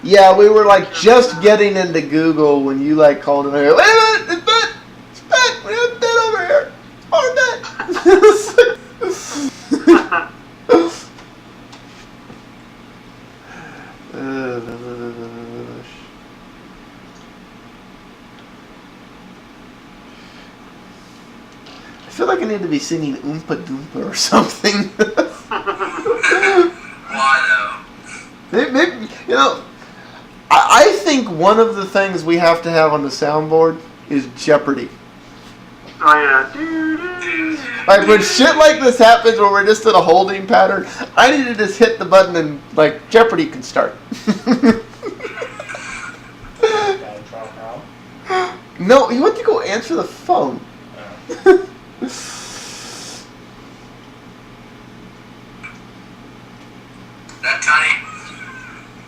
Yeah, we were like just getting into Google when you like called in here. Wait a minute, it's Bet. We have Bet over here. Our Bet. I feel like I need to be singing Oompa Doompa or something. Why though? Maybe, I think one of the things we have to have on the soundboard is Jeopardy. Oh yeah. Like when shit like this happens where we're just in a holding pattern, I need to just hit the button and like Jeopardy can start. No, he went to go answer the phone. That tiny?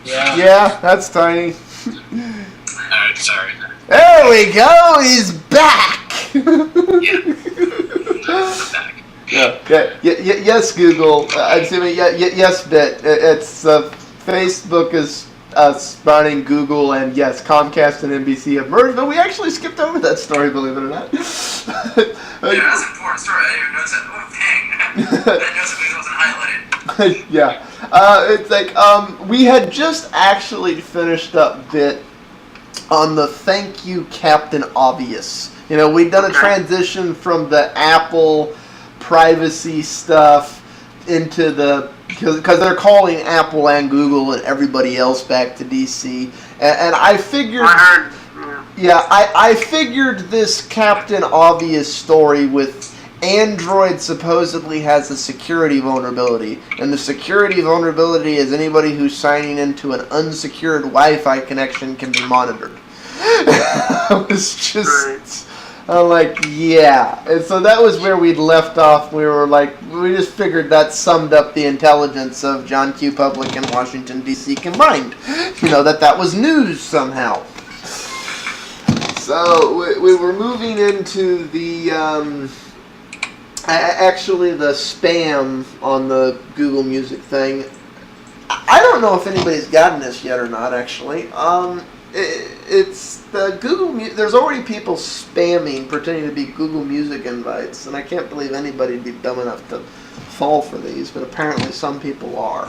Yeah, that's tiny. Alright, sorry. There we go, he's back! Back. Yeah. Yes, Google. Excuse me. Yes, Bet. It's Facebook is spawning Google, and yes, Comcast and NBC have merged. But we actually skipped over that story, believe it or not. Yeah, that's an important story. I didn't even notice that. Oh, dang! I didn't notice it wasn't highlighted. Yeah. It's like we had just actually finished up bit on the thank you, Captain Obvious. We'd done a transition from the Apple privacy stuff into the, because they're calling Apple and Google and everybody else back to DC, and I figured, I figured this Captain Obvious story with Android supposedly has a security vulnerability, and the security vulnerability is anybody who's signing into an unsecured Wi-Fi connection can be monitored. I was just, I'm like, yeah. And so that was where we'd left off. We were like, we just figured that summed up the intelligence of John Q. Public and Washington, D.C. combined. That was news somehow. So we were moving into the, actually the spam on the Google Music thing. I don't know if anybody's gotten this yet or not, actually. It's the Google. There's already people spamming, pretending to be Google Music invites, and I can't believe anybody'd be dumb enough to fall for these. But apparently, some people are.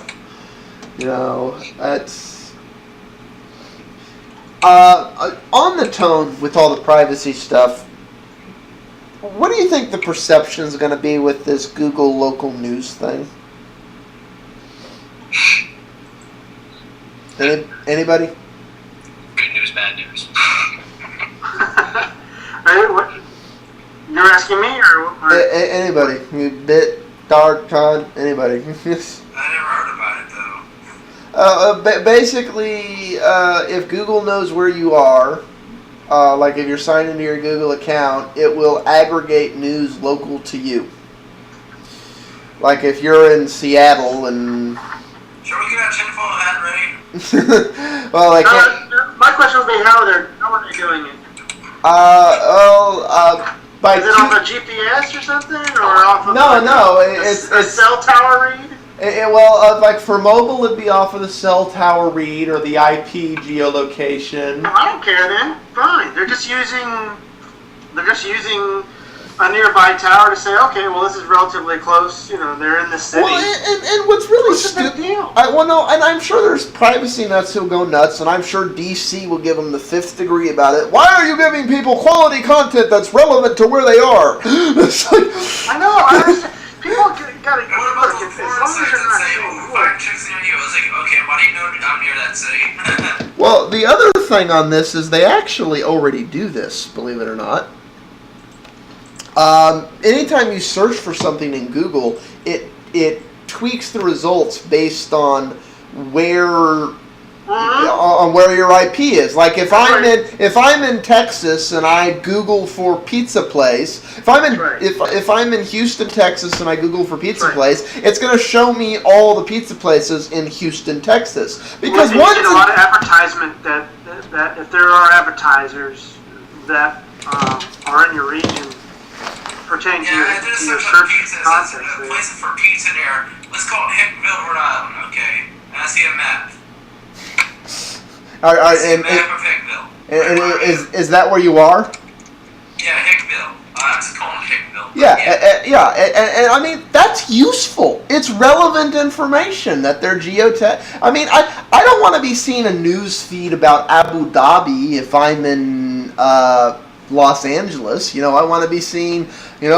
It's on the tone with all the privacy stuff. What do you think the perception is going to be with this Google local news thing? Anybody? Good news, bad news. You're asking me or anybody? Bit, Dark, Todd, anybody? I never heard about it though. Basically, if Google knows where you are, like if you're signed into your Google account, it will aggregate news local to you. Like if you're in Seattle and... Shall we get our tinfoil hat ready? Well, like... my question would be how are they doing it? By is it on the GPS or something? Or off of it's a cell tower read? Like for mobile, it'd be off of the cell tower read or the IP geolocation. I don't care then. Fine. They're just using a nearby tower to say, okay, well, this is relatively close. They're in the city. Well, and what's really stupid. And I'm sure there's privacy nuts who'll go nuts, and I'm sure DC will give them the 5th degree about it. Why are you giving people quality content that's relevant to where they are? It's like, I know. I understand. People gotta. What about those foreign sites that say, "Oh, fire chicks near you"? I was like, okay, why do you know I'm near that city? Well, the other thing on this is they actually already do this, believe it or not. Anytime you search for something in Google, it tweaks the results based on where your IP is. Like if I'm in Texas and I Google for pizza place, if I'm in Houston, Texas and I Google for pizza place, it's going to show me all the pizza places in Houston, Texas. Because you get a lot of advertisement that if there are advertisers that are in your region pertaining to your search content. Places for pizza there. Let's call it Hickville, Rhode Island. Okay, and I see a map. And map of Hickville. is that where you are? Yeah, Hickville. I'm just calling it Hickville. Yeah, and I mean, that's useful. It's relevant information that they're geotech. I mean, I don't want to be seeing a news feed about Abu Dhabi if I'm in Los Angeles. You know, I want to be seeing, I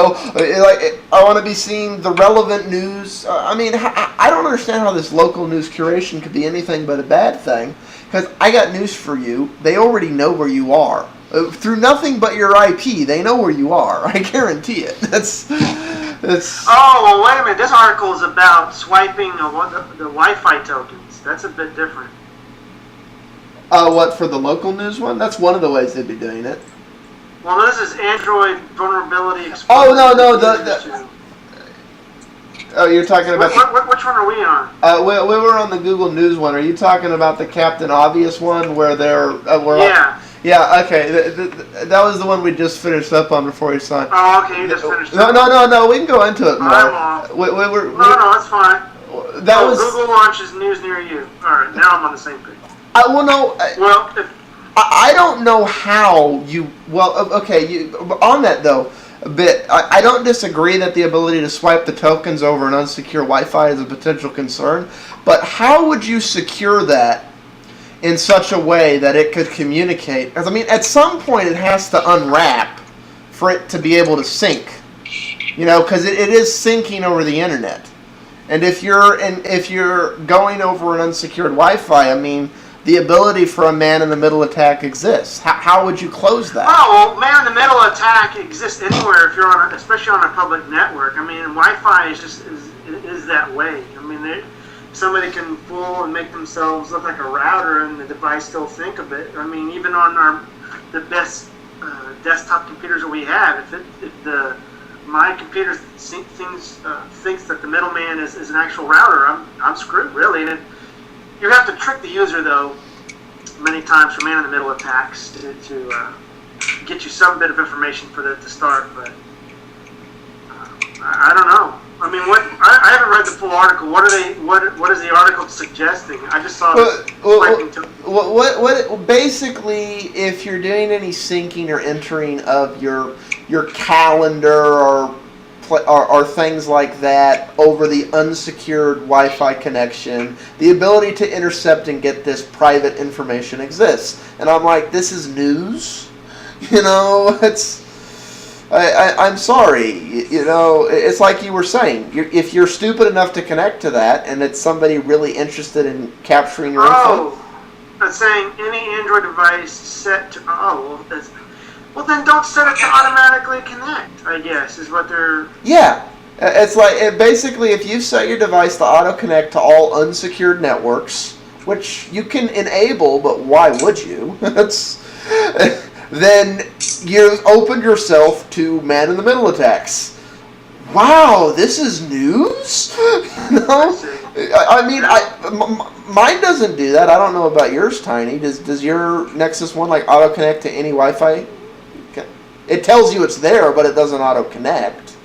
want to be seeing the relevant news. I mean, I don't understand how this local news curation could be anything but a bad thing. Because I got news for you. They already know where you are. Through nothing but your IP, they know where you are. I guarantee it. That's. Oh, well, wait a minute. This article is about swiping the Wi-Fi tokens. That's a bit different. What, for the local news one? That's one of the ways they'd be doing it. Well, this is Android vulnerability. Oh, no. Oh, you're talking about... Which one are we on? We were on the Google News one. Are you talking about the Captain Obvious one where they're... yeah. Yeah, okay. That was the one we just finished up on before you signed. Oh, okay. You just finished up. No. We can go into it more. No, that's fine. Google launches news near you. All right, now I'm on the same page. I don't know how you... Well, okay, on that, though, a bit, I don't disagree that the ability to swipe the tokens over an unsecure Wi-Fi is a potential concern, but how would you secure that in such a way that it could communicate? Because, I mean, at some point it has to unwrap for it to be able to sync, because it is syncing over the internet. And if you're going over an unsecured Wi-Fi, I mean, the ability for a man-in-the-middle attack exists. How would you close that? Oh, well, man-in-the-middle attack exists anywhere if you're especially on a public network. I mean, Wi-Fi is that way. I mean, somebody can fool and make themselves look like a router, and the device still think of it. I mean, even on the best desktop computers that we have, if my computer thinks that the middleman is an actual router, I'm screwed, really. And you have to trick the user, though, many times for man-in-the-middle attacks to get you some bit of information for that to start. But I don't know. I mean, I haven't read the full article. What is the article suggesting? I just saw basically, if you're doing any syncing or entering of your calendar or things like that over the unsecured Wi-Fi connection, the ability to intercept and get this private information exists. And I'm like, this is news? I'm sorry. It's like you were saying. If you're stupid enough to connect to that, and it's somebody really interested in capturing your info. That's saying any Android device set to... well, then don't set it to automatically connect, I guess, is what they're... Yeah. It's like, basically, if you set your device to auto-connect to all unsecured networks, which you can enable, but why would you? Then you've opened yourself to man-in-the-middle attacks. Wow, this is news? Mine doesn't do that. I don't know about yours, Tiny. Does your Nexus One auto-connect to any Wi-Fi? It tells you it's there, but it doesn't auto-connect.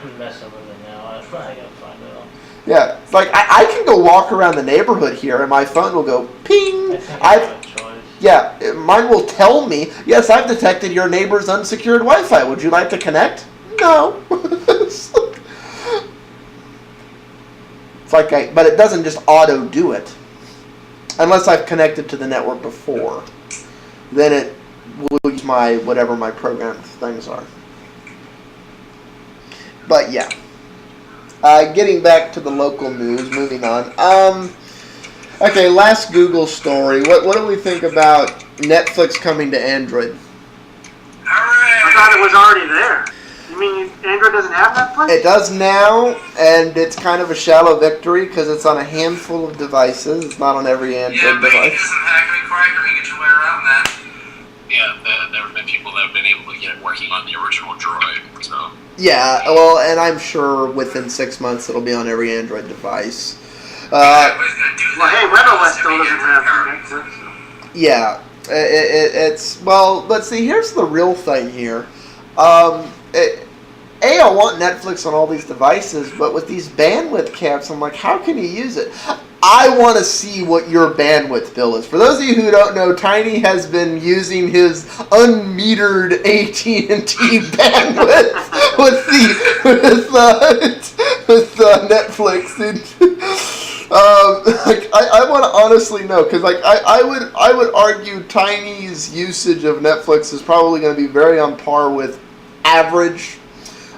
I'm messing with it now. I gotta find it all. Yeah, it's like I can go walk around the neighborhood here, and my phone will go ping. Yeah, mine will tell me, yes, I've detected your neighbor's unsecured Wi-Fi. Would you like to connect? No. It's like but it doesn't just auto do it. Unless I've connected to the network before. Then it will use whatever my programmed things are. But yeah. Getting back to the local news, moving on. Okay, last Google story. What do we think about Netflix coming to Android? I thought it was already there. You mean Android doesn't have Netflix? It does now, and it's kind of a shallow victory because it's on a handful of devices. It's not on every Android device. Yeah, but some hacking cracker and get your way around that. Yeah, there have been people that have been able to get it working on the original Droid, so... Yeah, well, and I'm sure within 6 months it'll be on every Android device. Hey, WebOS still doesn't have Netflix. Yeah, it's... Well, let's see, here's the real thing here. I want Netflix on all these devices, but with these bandwidth caps, I'm like, how can you use it? I want to see what your bandwidth bill is. For those of you who don't know, Tiny has been using his unmetered AT&T bandwidth with Netflix. I want to honestly know, because I would argue Tiny's usage of Netflix is probably going to be very on par with average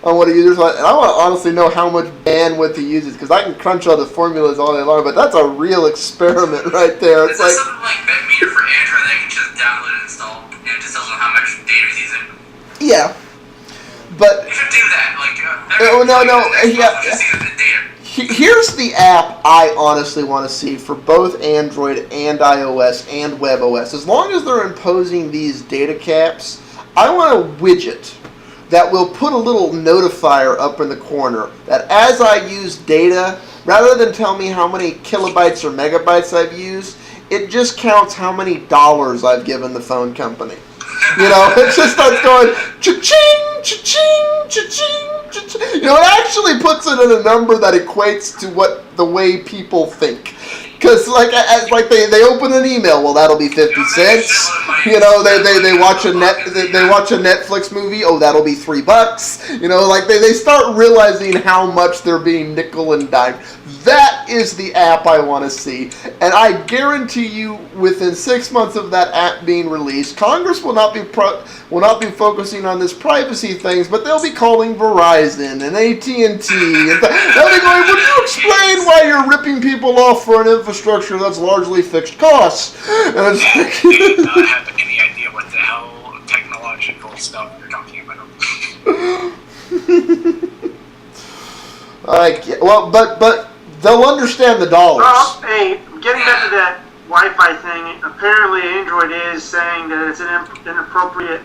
on what a user's like, and I want to honestly know how much bandwidth he uses, because I can crunch all the formulas all day long, but that's a real experiment right there. It's like something like BitMeter for Android that you can just download and install, and it just tells you how much data he's using. Yeah, but you should do that. Just see the data. Here's the app I honestly want to see for both Android and iOS and WebOS. As long as they're imposing these data caps, I want a widget that will put a little notifier up in the corner that as I use data, rather than tell me how many kilobytes or megabytes I've used, it just counts how many dollars I've given the phone company. You know, it just starts going cha-ching, cha-ching, cha-ching, cha-ching. You know, it actually puts it in a number that equates to what the way people think. Because they open an email, well, that'll be 50 cents. You know, they watch a Netflix movie, oh, that'll be $3. You know, they start realizing how much they're being nickel and dime. That is the app I want to see, and I guarantee you, within 6 months of that app being released, Congress will not be focusing on this privacy things, but they'll be calling Verizon and AT&T, and they'll be going, "Would you explain why you're ripping people off for an infrastructure that's largely fixed costs?" And it's like, I do not have any idea what the hell technological stuff you're talking about. But they'll understand the dollars. Well, hey, getting back to that Wi-Fi thing, apparently Android is saying that it's an inappropriate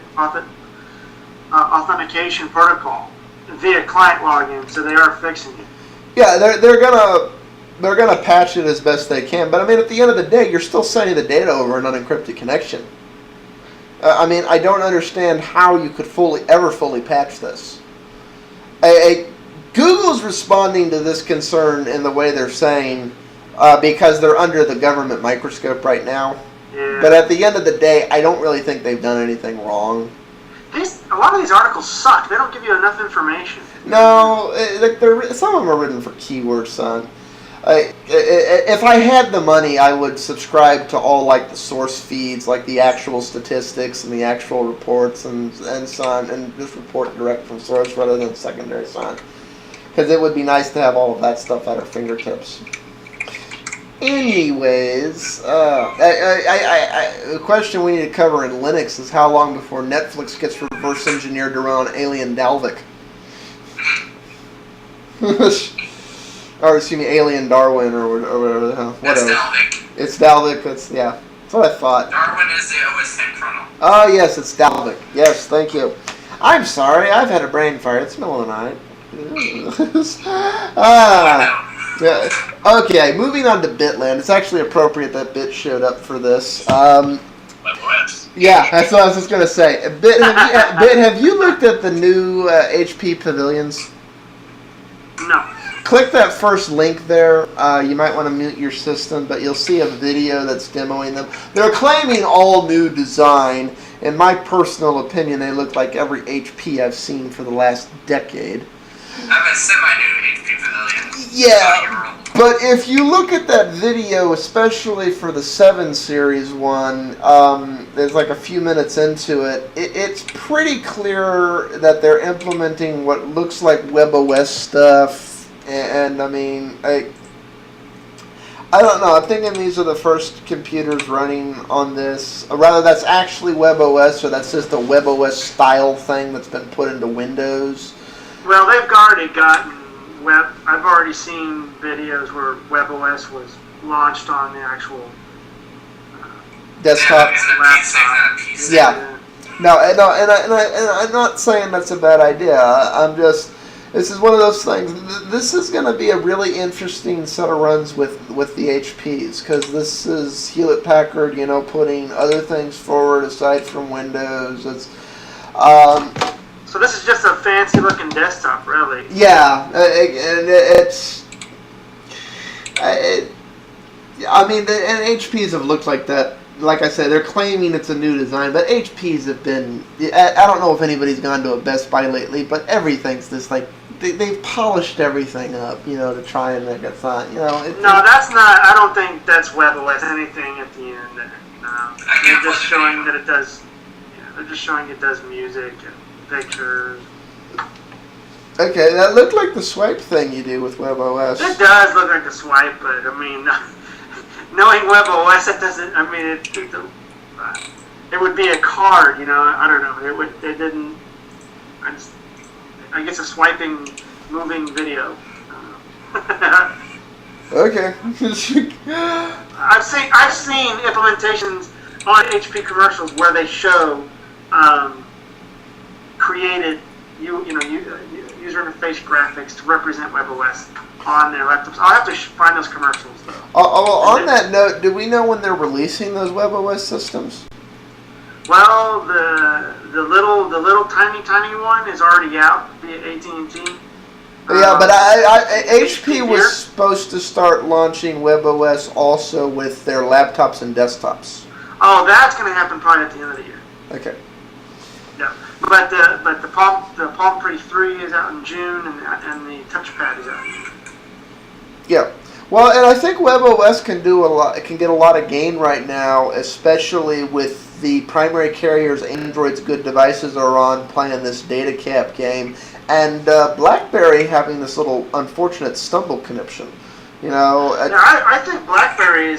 authentication protocol via client login, so they are fixing it. Yeah, they're gonna patch it as best they can, but I mean, at the end of the day, you're still sending the data over an unencrypted connection. I mean, I don't understand how you could ever fully patch this. Google's responding to this concern in the way they're saying, because they're under the government microscope right now. Yeah. But at the end of the day, I don't really think they've done anything wrong. A lot of these articles suck. They don't give you enough information. No, some of them are written for keywords, son. If I had the money, I would subscribe to all the source feeds, the actual statistics and the actual reports and son, and just report direct from source rather than secondary, son. Because it would be nice to have all of that stuff at our fingertips. Anyways, a question we need to cover in Linux is how long before Netflix gets reverse engineered to run on Alien Dalvik. Or excuse me, Alien Darwin or whatever the hell. Whatever. That's Dalvik. It's Dalvik. That's what I thought. Darwin is the OS 10 kernel. Oh yes, it's Dalvik. Yes, thank you. I'm sorry, I've had a brain fart. It's middle of the night. Yeah. Okay, moving on to Bitland. It's actually appropriate that Bit showed up for this. WebOS. Yeah, that's what I was just gonna say. Bit, have you looked at the new HP Pavilions? No. Click that first link there. You might want to mute your system, but you'll see a video that's demoing them. They're claiming all new design. In my personal opinion, they look like every HP I've seen for the last decade. I have a semi-new HP Pavilion. Yeah, but if you look at that video, especially for the 7 Series one, there's a few minutes into it, it's pretty clear that they're implementing what looks like WebOS stuff. And I mean, I don't know. I'm thinking these are the first computers running on this. Or rather, that's actually WebOS, or that's just a WebOS style thing that's been put into Windows. Well, they've already gotten I've already seen videos where WebOS was launched on the actual desktop. laptop. Yeah. No, and I'm not saying that's a bad idea. I'm just. This is one of those things. This is going to be a really interesting set of runs with the HPs, because this is Hewlett-Packard, putting other things forward aside from Windows. It's, So this is just a fancy looking desktop, really. Yeah, and it's. I mean, and HPs have looked like that. Like I said, they're claiming it's a new design, but HPs have been. I don't know if anybody's gone to a Best Buy lately, but everything's just like they've polished everything up, to try and make it sound, No, that's not. I don't think that's WebOS anything at the end there. No, they're just showing that it does. Yeah, they're just showing it does music and pictures. Okay, that looked like the swipe thing you do with WebOS. It does look like a swipe, but I mean, knowing WebOS, it doesn't. I mean, it would be a card, I don't know. It didn't. I guess a swiping, moving video. Okay. I've seen implementations on HP commercials where they show created user interface graphics to represent WebOS on their laptops. I'll have to find those commercials though. On that note, do we know when they're releasing those WebOS systems? Well, the little tiny one is already out via AT&T. Yeah, but HP was supposed to start launching WebOS also with their laptops and desktops. Oh, that's going to happen probably at the end of the year. Okay. Yeah, but the Palm Pre 3 is out in June, and the touchpad is out in June. Yeah. Well, and I think WebOS can do a lot. It can get a lot of gain right now, especially with the primary carriers Android's good devices are on playing this data cap game, and BlackBerry having this little unfortunate stumble conniption. I think BlackBerry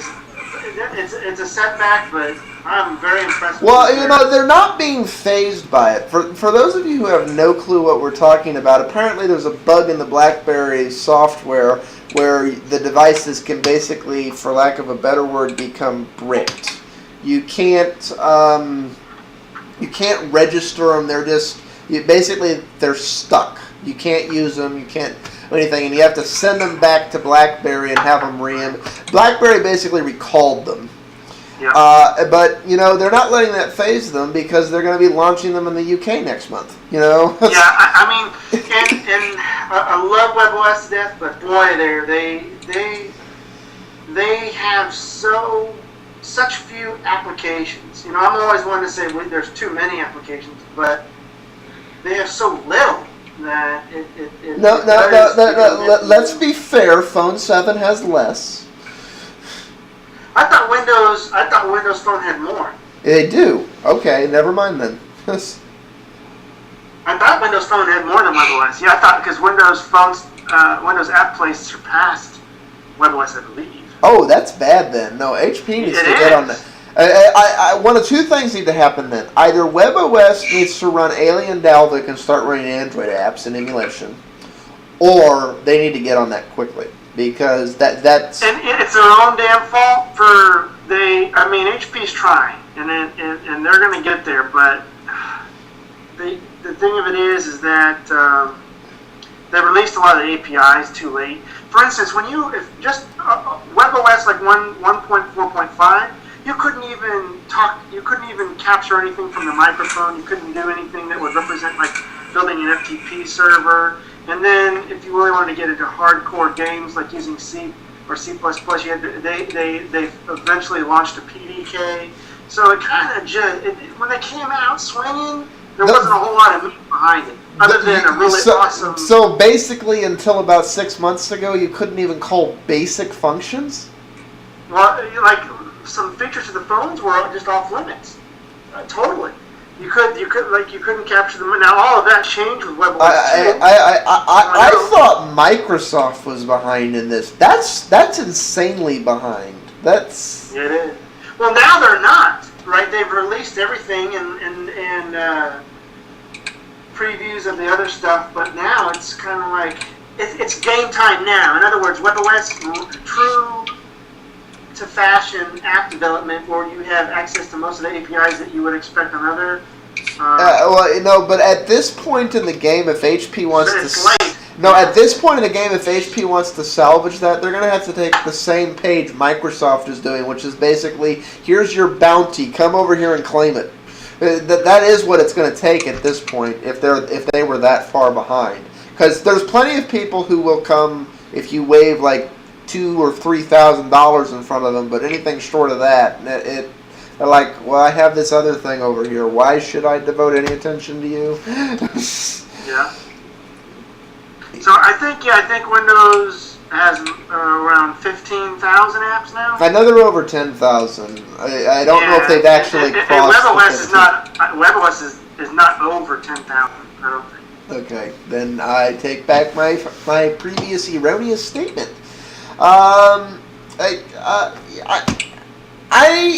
it's a setback, but I'm very impressed. Well, they're not being fazed by it. For those of you who have no clue what we're talking about, apparently there's a bug in the BlackBerry software where the devices can basically, for lack of a better word, become bricked. You can't register them. They're just they're stuck. You can't use them. You can't do anything, and you have to send them back to BlackBerry and have them BlackBerry basically recalled them. Yeah. But they're not letting that phase them because they're going to be launching them in the UK next month. Yeah, I mean, and I love WebOS to death, but boy, they have such few applications. I'm always one to say there's too many applications, but they have so little that it No. Let's be fair. Phone 7 has less. I thought Windows Phone had more. They do. Okay, never mind then. I thought Windows Phone had more than WebOS. Yeah, I thought because Windows App Play surpassed WebOS, I believe. Oh, that's bad then. No, HP needs to get on that. One of two things need to happen then. Either WebOS needs to run Alien Dalvik and start running Android apps in emulation, or they need to get on that quickly because that's. And it's their own damn fault HP's trying, and they're going to get there, but the thing of it is that they released a lot of the APIs too late. For instance, if WebOS like 1.4.5, you couldn't even capture anything from the microphone. You couldn't do anything that would represent like building an FTP server. And then if you really wanted to get into hardcore games like using C or C++, they eventually launched a PDK. So it kind of when they came out swinging, there wasn't a whole lot of meat behind it, other than a really awesome. So basically, until about 6 months ago, you couldn't even call basic functions. Well, like some features of the phones were just off limits, totally. You couldn't capture them. Now all of that changed with WebOS 2. I thought Microsoft was behind in this. That's insanely behind. It is. Well, now they're not. Right? They've released everything and previews of the other stuff, but now it's kind of like it's game time now. In other words, WebOS true to fashion app development, where you have access to most of the APIs that you would expect on other. But at this point in the game, if HP wants at this point in the game, if HP wants to salvage that, they're going to have to take the same page Microsoft is doing, which is basically, here's your bounty, come over here and claim it. That is what it's going to take at this point if they were that far behind. Because there's plenty of people who will come if you wave like $2,000 or $3,000 in front of them, but anything short of that, they're like, well, I have this other thing over here. Why should I devote any attention to you? Yeah. So I think Windows has around 15,000 apps now. I know they're over 10,000. I don't know if they've actually crossed. WebOS is not over 10,000. I don't think. Okay, then I take back my previous erroneous statement. I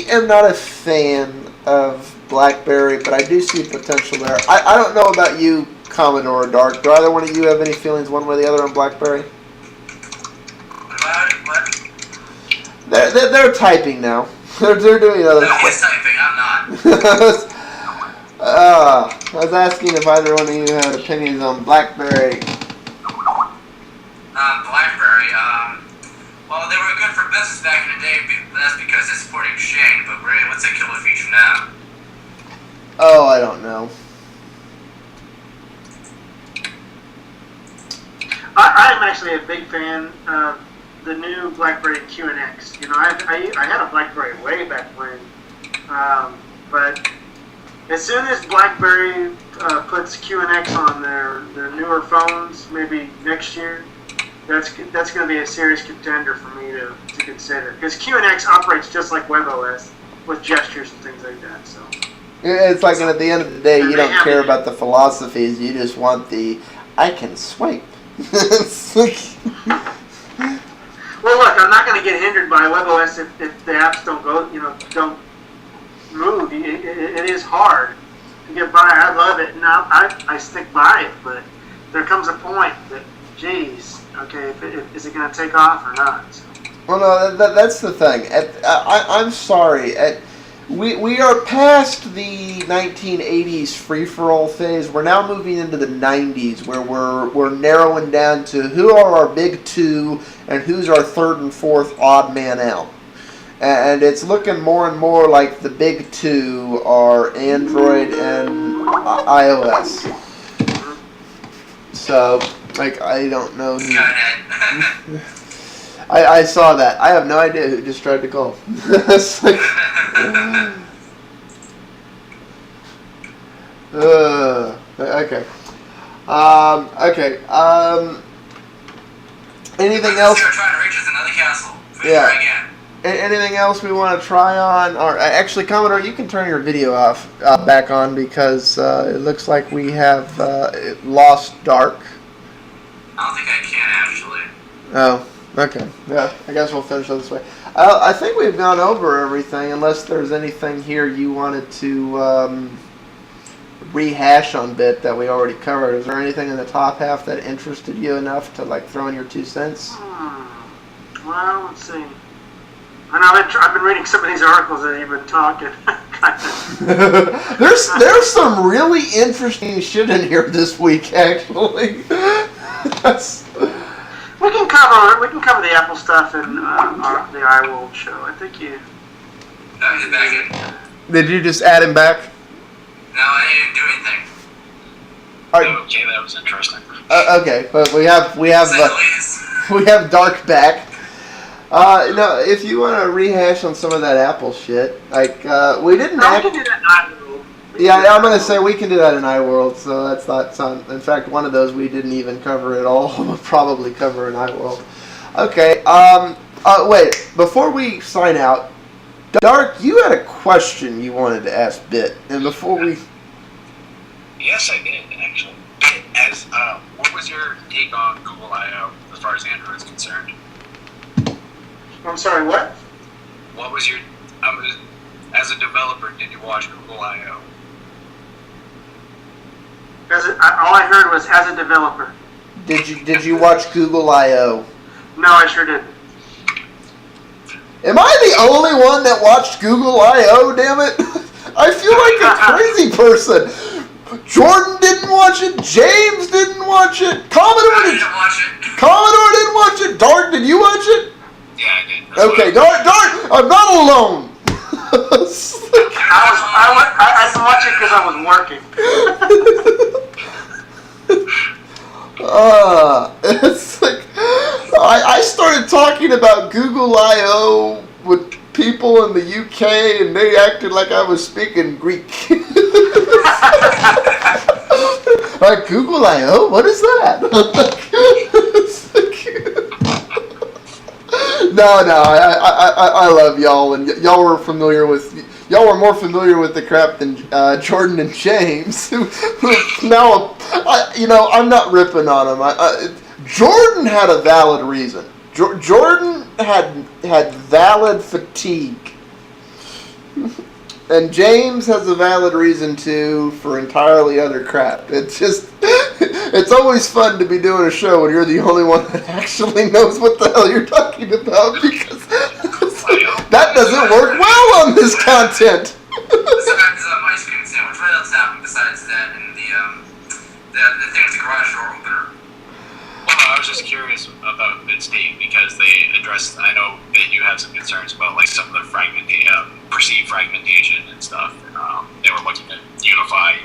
am not a fan of BlackBerry, but I do see potential there. I don't know about you, Commodore or Dark. Do either one of you have any feelings one way or the other on BlackBerry? What? They're typing now. They're doing other No, he's stuff. typing. I'm not. I was asking if either one of you had opinions on BlackBerry. BlackBerry. Well, they were good for business back in the day, but that's because they supported Exchange. But really, what's a killer feature now? Oh, I don't know. I'm actually a big fan of the new BlackBerry QNX. You know, I had a BlackBerry way back when, but as soon as BlackBerry puts QNX on their newer phones, maybe next year, that's going to be a serious contender for me to consider. Because QNX operates just like WebOS with gestures and things like that. So it's like at the end of the day, And you they don't have care it. about the philosophies. You just want the I can swipe. It's like- Well, look, I'm not going to get hindered by WebOS if the apps don't move. It is hard to get by. I love it, and I stick by it. But there comes a point that, geez, okay, is it going to take off or not? So. Well, no, that's the thing. I'm sorry. We are past the 1980s free-for-all phase. We're now moving into the 90s, where we're narrowing down to who are our big two and who's our third and fourth odd man out. And it's looking more and more like the big two are Android and iOS. So, like, I don't know who... I saw that. I have no idea who just tried to call. It's like... okay. Anything else? Trying to reach us another castle. Please Yeah. try again. Anything else we want to try on? Or actually, Commodore, you can turn your video back on because it looks like we have lost Dark. I don't think I can actually. Oh, okay. Yeah, I guess we'll finish this way. I think we've gone over everything, unless there's anything here you wanted to rehash on bit that we already covered. Is there anything in the top half that interested you enough to like throw in your 2 cents? Well, let's see. I know I've been reading some of these articles that you've been talking. There's some really interesting shit in here this week, actually. We can cover the Apple stuff in the iWorld show. I think you. He's back in. Did you just add him back? No, I didn't do anything. Okay, that was interesting. Okay, but we have Say the least. we have Dark back. No, if you want to rehash on some of that Apple shit, like we didn't. No, we can do that in iWorld. Yeah, I'm gonna say we can do that in iWorld. So that's not. In fact, one of those we didn't even cover at all. We'll probably cover in iWorld. Okay. Wait. Before we sign out, Dark, you had a question you wanted to ask Bit, and before we. Yes, I did, actually. What was your take on Google I/O as far as Android is concerned? I'm sorry, what? What was your... as a developer, did you watch Google I/O? All I heard was as a developer. Did you watch Google I/O? No, I sure didn't. Am I the only one that watched Google I/O? Damn it! I feel like a crazy person. Jordan didn't watch it. James didn't watch it. I Commodore didn't watch it. didn't watch it. Dark, did you watch it? Yeah, I did. That's Okay, what Dark, I'm not alone. I've been watching because I was working. It's like I started talking about Google I/O with people in the UK, and they acted like I was speaking Greek. Like, Google I/O? What is that? No, I love y'all, and y'all were more familiar with the crap than Jordan and James. Now, I'm not ripping on him. Jordan had a valid reason. Jordan had valid fatigue. And James has a valid reason too for entirely other crap. It's always fun to be doing a show when you're the only one that actually knows what the hell you're talking about, because that doesn't work well on this content. Sometimes my ice cream sandwich. What else happened besides that and the thing with the garage door opener? Well, I was just curious about Midstate because they addressed. I know that you have some concerns about like some of the perceived fragmentation and stuff. They were looking to unify,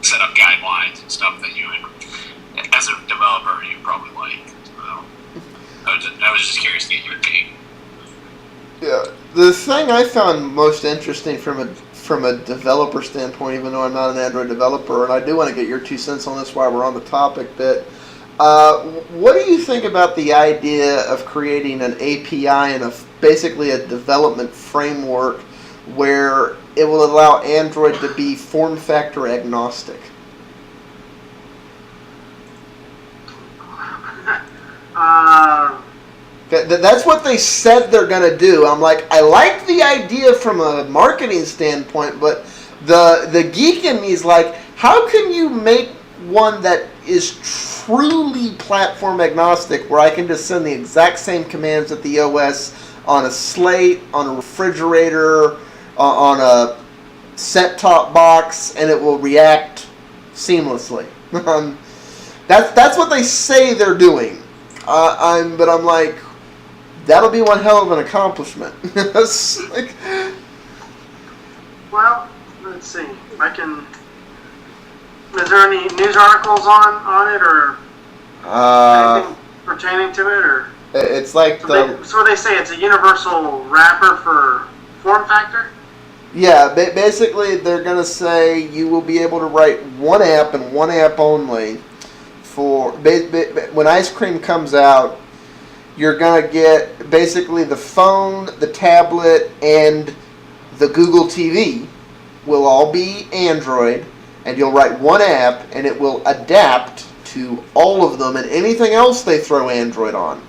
set up guidelines and stuff that you would, as a developer, you probably like. I was just curious to get your take. Yeah, the thing I found most interesting from a developer standpoint, even though I'm not an Android developer, and I do want to get your 2 cents on this while we're on the topic bit. What do you think about the idea of creating an API and basically a development framework where it will allow Android to be form factor agnostic? That's what they said they're going to do. I'm like, I like the idea from a marketing standpoint, but the geek in me is like, how can you make one that is truly platform agnostic, where I can just send the exact same commands at the OS on a slate, on a refrigerator, on a set-top box, and it will react seamlessly. That's what they say they're doing. But I'm like, that'll be one hell of an accomplishment. Like, well, let's see. Is there any news articles on it or anything pertaining to it, or? It's like so they say it's a universal wrapper for form factor. Yeah, basically they're gonna say you will be able to write one app and one app only. For when Ice Cream comes out, you're gonna get basically the phone, the tablet, and the Google TV will all be Android. And you'll write one app, and it will adapt to all of them and anything else they throw Android on.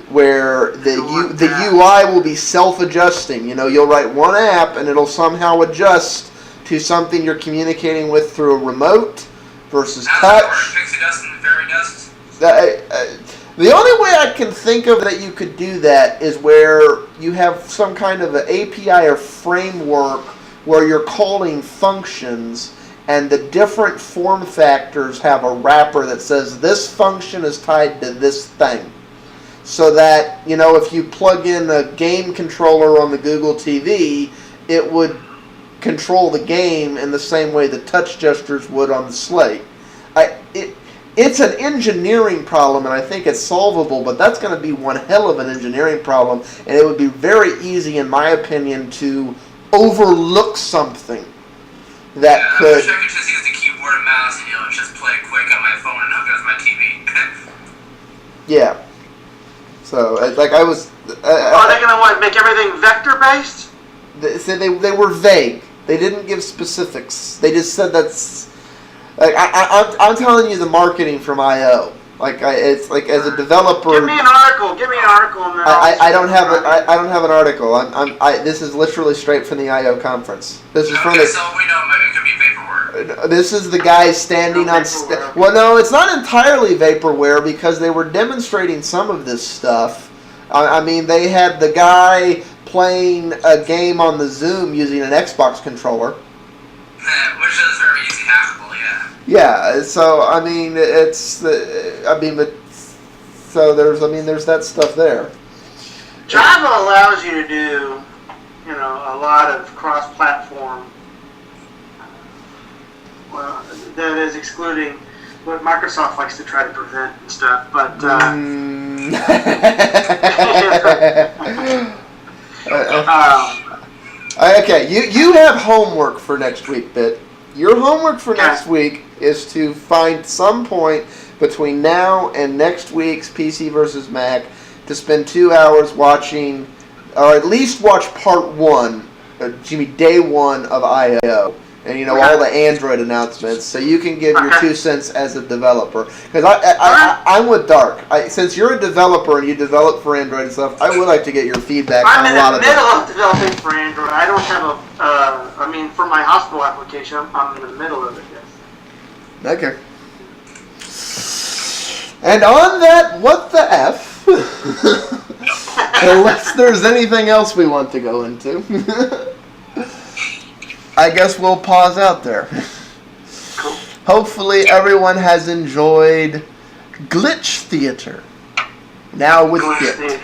Where the UI will be self-adjusting. You'll write one app, and it'll somehow adjust to something you're communicating with through a remote versus touch. Pixie dust and fairy dust. The only way I can think of that you could do that is where you have some kind of an API or framework where you're calling functions, and the different form factors have a wrapper that says this function is tied to this thing. So that, if you plug in a game controller on the Google TV, it would control the game in the same way the touch gestures would on the slate. It's an engineering problem, and I think it's solvable, but that's going to be one hell of an engineering problem, and it would be very easy, in my opinion, to overlook something that I could. wish I could just use the keyboard and mouse and just play quick on my phone and hook it with my TV. Yeah. So I was. Are they going to make everything vector based? They were vague. They didn't give specifics. They just said that's. I'm telling you the marketing from I/O. It's like as a developer. Give me an article. And then I don't have I don't have an article. This is literally straight from the I/O conference. This is from the. So we know it could be vaporware. This is the guy standing on. Well, no, it's not entirely vaporware because they were demonstrating some of this stuff. I mean, they had the guy playing a game on the Zoom using an Xbox controller. Which is very easy hackable, yeah. Yeah, so I mean, there's that stuff there. Java allows you to do, a lot of cross-platform Well, that is excluding what Microsoft likes to try to prevent and stuff. But okay, you have homework for next week, Bit. Your homework for next week is to find some point between now and next week's PC versus Mac to spend 2 hours watching, or at least watch part one, day one of I.O. And all the Android announcements, so you can give your 2 cents as a developer. Because I'm with Dark. Since you're a developer and you develop for Android and stuff, I would like to get your feedback on a lot of it. I'm in the middle of developing for Android. I don't have for my hospital application, I'm in the middle of it, yes. Okay. And on that, what the F? Unless there's anything else we want to go into. I guess we'll pause out there. Cool. Hopefully everyone has enjoyed Glitch Theater. Now with Bit.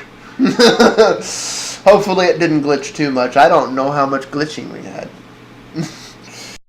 Hopefully it didn't glitch too much. I don't know how much glitching we had.